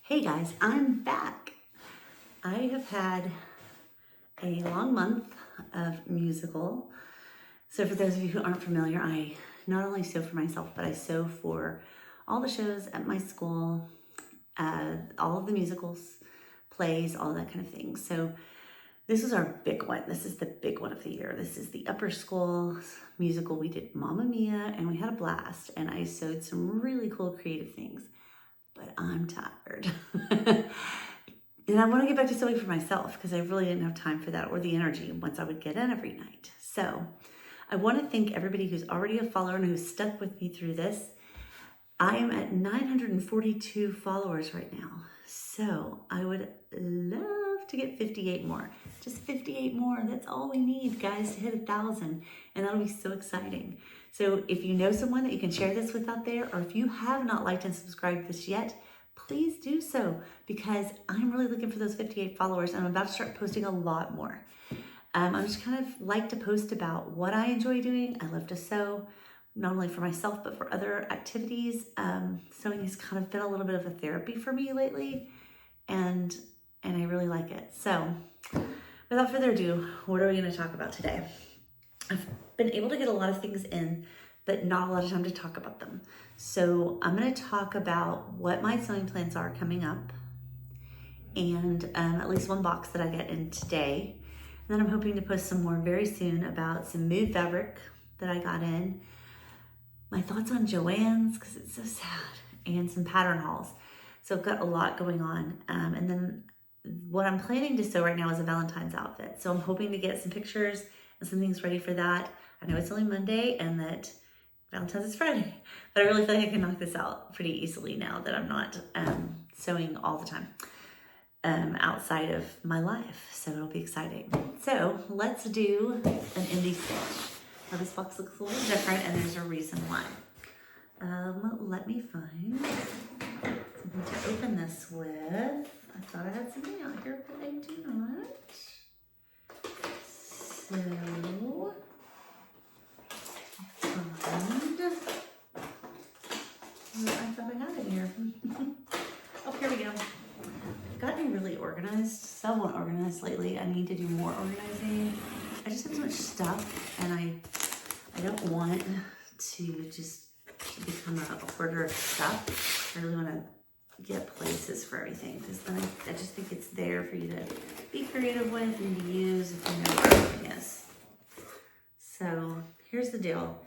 Hey guys, I'm back. I have had a long month of musical. So for those of you who aren't familiar, I not only sew for myself, but I sew for all the shows at my school, all of the musicals, plays, all that kind of thing. So this is our big one. This is the big one of the year. This is the upper school musical. We did Mamma Mia and we had a blast, and I sewed some really cool creative things. But I'm tired. And I want to get back to sewing for myself because I really didn't have time for that or the energy once I would get in every night. So I want to thank everybody who's already a follower and who's stuck with me through this. I am at 942 followers right now. So I would love to get 58 more. Just 58 more. That's all we need, guys, to hit 1,000. And that'll be so exciting. So if you know someone that you can share this with out there, or if you have not liked and subscribed this yet, please do so, because I'm really looking for those 58 followers and I'm about to start posting a lot more. I just kind of like to post about what I enjoy doing. I love to sew, not only for myself, but for other activities. Sewing has kind of been a little bit of a therapy for me lately, and I really like it. So without further ado, what are we going to talk about today? I've been able to get a lot of things in, but not a lot of time to talk about them. So I'm going to talk about what my sewing plans are coming up, and at least one box that I get in today. And then I'm hoping to post some more very soon about some mood fabric that I got in, my thoughts on Joann's because it's so sad, and some pattern hauls. So I've got a lot going on. And then what I'm planning to sew right now is a Valentine's outfit. So I'm hoping to get some pictures and some things ready for that. I know it's only Monday and that Valentine's is Friday, but I really feel like I can knock this out pretty easily now that I'm not sewing all the time outside of my life. So it'll be exciting. So let's do an indie stitch. Now this box looks a little different, and there's a reason why. Let me find something to open this with. I thought I had something out here, but I do not. So, I thought I had it here. Oh, here we go. I've gotten really organized, somewhat organized lately. I need to do more organizing. I just have so much stuff, and I don't want to just become a hoarder of stuff. I really want to get places for everything, because then I just think it's there for you to be creative with and to use if you know where everything is. So here's the deal.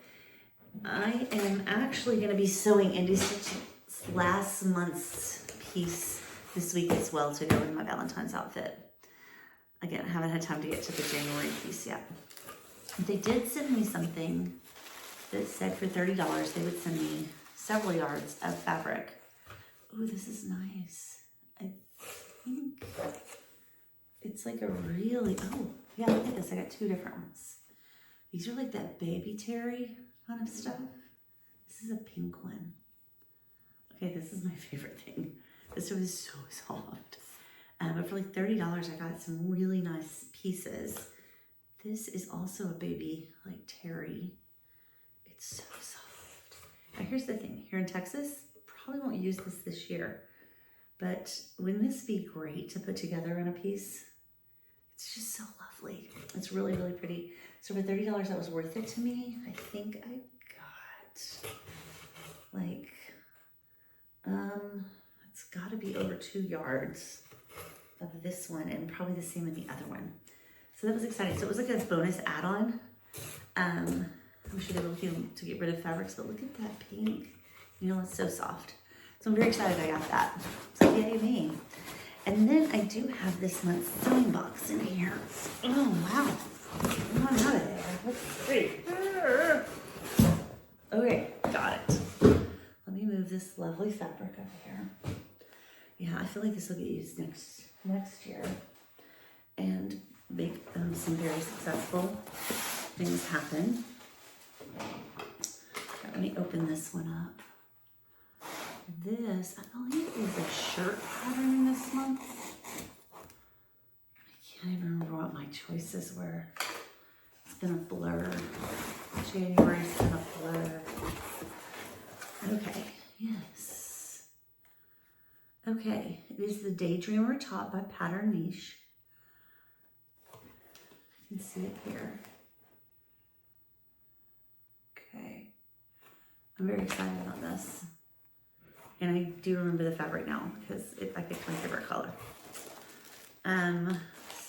I am actually going to be sewing IndieStitch's last month's piece this week as well to go in my Valentine's outfit. Again, I haven't had time to get to the January piece yet. They did send me something that said for $30 they would send me several yards of fabric. Ooh, this is nice. I think it's like a really, oh yeah, look at this. I got two different ones. These are like that baby terry kind of stuff. This is a pink one. Okay, this is my favorite thing. This stuff is so soft. But for like $30, I got some really nice pieces. This is also a baby like terry. It's so soft. Now here's the thing. Here in Texas, probably won't use this year, but wouldn't this be great to put together in a piece? It's just so lovely. It's really, really pretty. So for $30, that was worth it to me. I think I got like, it's gotta be over 2 yards of this one, and probably the same in the other one. So that was exciting. So it was like a bonus add-on. I wish I was able to get rid of fabrics, but look at that pink. You know, it's so soft. So I'm very excited I got that. So yay me. And then I do have this month's sewing box in here. Oh, wow. Come on out of there. Let's see. Okay, got it. Let me move this lovely fabric over here. Yeah, I feel like this will get used next year and make some very successful things happen. Let me open this one up. This, I believe, is a shirt pattern this month. I can't even remember what my choices were. It's been a blur. January's been a blur. Okay, yes. Okay, it is the Daydreamer top by Pattern Niche. You can see it here. Okay, I'm very excited about this. And I do remember the fabric now because I picked my favorite color.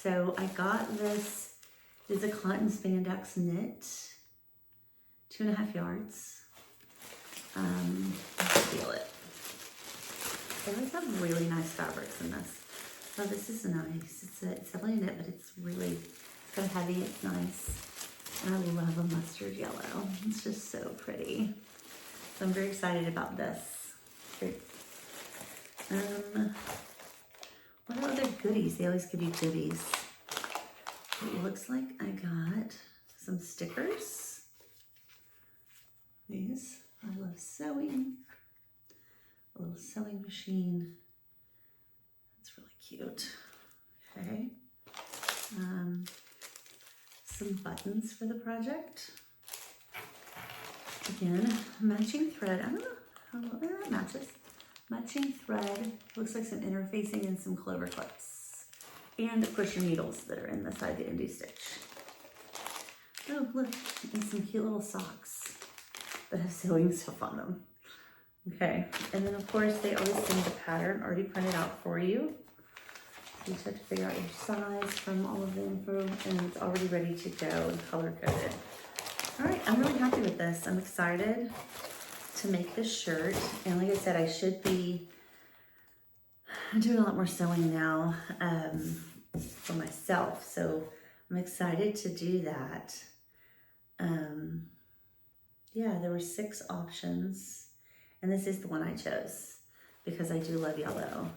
So I got this. It's a cotton spandex knit, 2.5 yards. Let's feel it. They always have really nice fabrics in this. Oh, this is nice. It's definitely a knit, but it's kind of heavy. It's nice. And I love a mustard yellow. It's just so pretty. So I'm very excited about this. What other goodies? They always give you goodies. It looks like I got some stickers. These. I love sewing. A little sewing machine. That's really cute. Okay. Some buttons for the project. Again, matching thread. I don't know how well that matches. Matching thread. Looks like some interfacing and some clover clips. And of course your needles that are in the side of the IndieStitch. Oh, look. And some cute little socks that have sewing stuff on them. Okay, and then of course they always send the pattern already printed out for you. So you just have to figure out your size from all of the info, and it's already ready to go and color coded. All right, I'm really happy with this. I'm excited to make this shirt. And like I said, I'm doing a lot more sewing now for myself. So I'm excited to do that. Yeah, there were 6 options. And this is the one I chose because I do love yellow.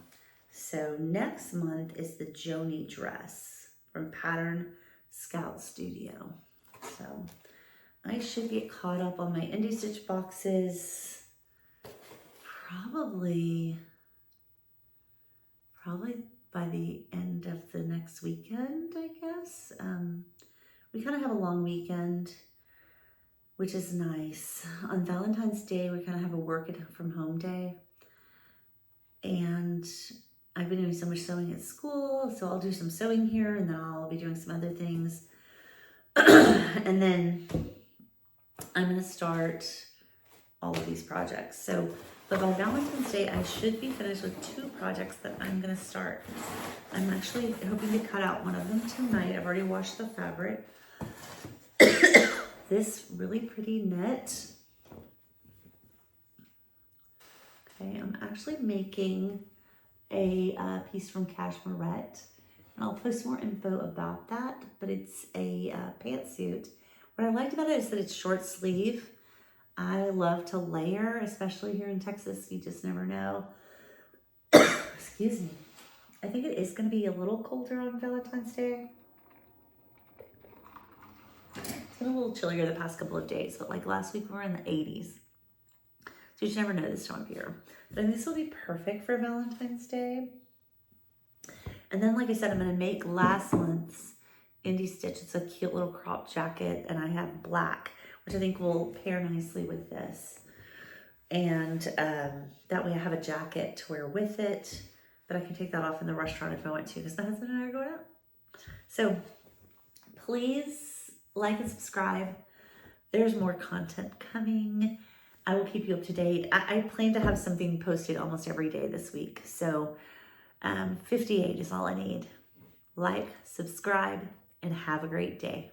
So next month is the Joni dress from Pattern Scout Studio. So I should get caught up on my IndieStitch boxes probably by the end of the next weekend, I guess. We kind of have a long weekend, which is nice. On Valentine's Day, we kind of have a work from home day. And I've been doing so much sewing at school, so I'll do some sewing here and then I'll be doing some other things. And then I'm gonna start all of these projects. So, but by Valentine's Day, I should be finished with 2 projects that I'm gonna start. I'm actually hoping to cut out one of them tonight. I've already washed the fabric. This really pretty knit. Okay, I'm actually making a piece from Cashmerette, and I'll post more info about that, but it's a pantsuit. What I liked about it is that it's short sleeve. I love to layer, especially here in Texas. You just never know. Excuse me. I think it is going to be a little colder on Valentine's Day. It's been a little chillier the past couple of days, but like last week we were in the 80s. So you just never know this time of year. But I think this will be perfect for Valentine's Day. And then, like I said, I'm going to make last month's IndieStitch. It's a cute little crop jacket, and I have black, which I think will pair nicely with this. And that way I have a jacket to wear with it, but I can take that off in the restaurant if I want to, because my husband and I are going out. So please like and subscribe. There's more content coming. I will keep you up to date. I plan to have something posted almost every day this week. So 58 is all I need. Like, subscribe, and have a great day.